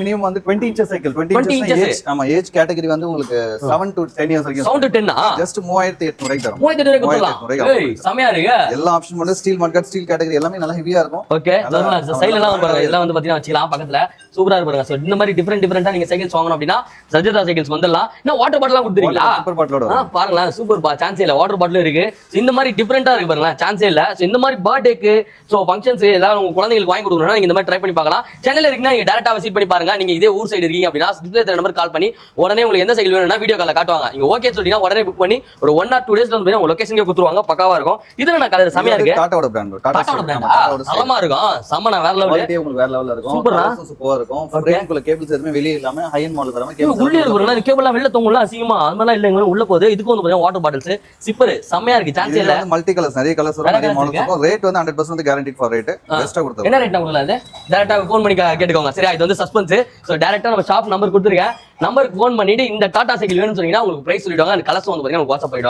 minimum வந்து 20 inches cycle 20 inches age ஆமா age category வந்து உங்களுக்கு 7 to 10 years வரைக்கும் 7 to 10 ஜஸ்ட் 3800 ரூபாய்க்கு தரும் 3800 கொடுக்கலாம் ஏய் செமையா இருக்கு எல்லா ஆப்ஷன் வந்து ஸ்டீல் மட்காட் ஸ்டீல் கேட்டகரி எல்லாமே நல்லா ஹெவியா இருக்கும் ஓகே சைடுல எல்லாம் பாருங்க இதெல்லாம் வந்து பாத்தீங்கன்னா வச்சுக்கலாம் பக்கத்துல சூப்பரா இருக்கு பாருங்க சோ இந்த மாதிரி டிஃபரெண்டா நீங்க சைக்கிள்ஸ் வாங்கணும் அப்படினா சஜ்ஜதா சைக்கிள்ஸ் வந்துடலாம் இன்னும் வாட்டர் பாட்டிலாம் கொடுத்துறீங்களா சூப்பர் பாட்டிலோட பாருங்க சூப்பர் பா சான்ஸே இல்ல வாட்டர் பாட்டிலும் இருக்கு சோ இந்த மாதிரி டிஃபரெண்டா இருக்கு பாருங்க சான்ஸே இல்ல சோ இந்த மாதிரி பர்த்டேக்கு சோ ஃபங்க்ஷன்ஸ் எல்லாம் உங்க குழந்தைகளுக்கு வாங்கி கொடுக்கணும்னா நீங்க இந்த மாதிரி ட்ரை பண்ணி பார்க்கலாம் சென்னையில இருக்கீங்கன்னா நீங்க டைரக்டா விசிட் பண்ணி பாருங்க நீங்க இதே ஊர் சைடு இருக்கீங்க அப்படினா டிஸ்ப்ளே நம்பர் கால் பண்ணி உடனே உங்களுக்கு எந்த சைக்கிள் வேணும்னா வீடியோ கால்ல காட்டுவாங்க நீங்க ஓகே சொல்லிட்டீங்கன்னா உடனே புக் பண்ணி ஒரு 1 or 2 டேஸ்ல வந்து உங்க லொகேஷனுக்கு கொடுத்துருவாங்க பக்காவா இருக்கும் இதுல நான் கலர் செமையா இருக்கு டாடாவோட பிராண்ட் டாடாவோட பிராண்ட் சமமா இருக்கும் சமனா வேற லெவல் குவாலிட்டி உங்களுக்கு வேற லெவல்ல இருக்கும் சூப்பரா இருக்கும் ஃப்ரேம்க்குள்ள கேபிள்ஸ் எதுமே வெளிய இல்லாம ஹை எண்ட் மாடல் வராம கேபிள் உள்ள இருக்குறதுல கேபிள்லாம் வெளிய தொங்கும்ல அசிங்கமா அது மாதிரி இல்ல உள்ள போகுது இதுக்கு வந்து பாத்தீங்கன்னா வாட்டர் பாட்டில்ஸ் சிப்பர் செமையா இருக்கு சான்ஸ் இல்ல மல்டி கலர்ஸ் நிறைய கலர்ஸ் வரும் நிறைய மாடல்ஸ் இருக்கும் ரேட் வந்து 100% கேரண்டிட் ஃபார் ரேட் பெஸ்டா கொடுத்தோம் என்ன ரேட் உங்களுக்கு அது டைரக்டா ஃபோன் பண்ணி கேட்டுக்கோங்க சரியா இது வந்து சஸ்பென்ஸ் சோ டைரக்டா நம்ம ஷாப் நம்பர் கொடுத்துருக்கேன் நம்பருக்கு ஃபோன் பண்ணிட்டு இந்த டாடா சைக்கிள் வேணும்னு சொன்னீங்கன்னா உங்களுக்கு பிரைஸ் சொல்லிடுவாங்க அந்த கலர்ஸ் வந்து பாத்தீங்கன்னா வாட்ஸ்அப் பண்ணிடுவாங்க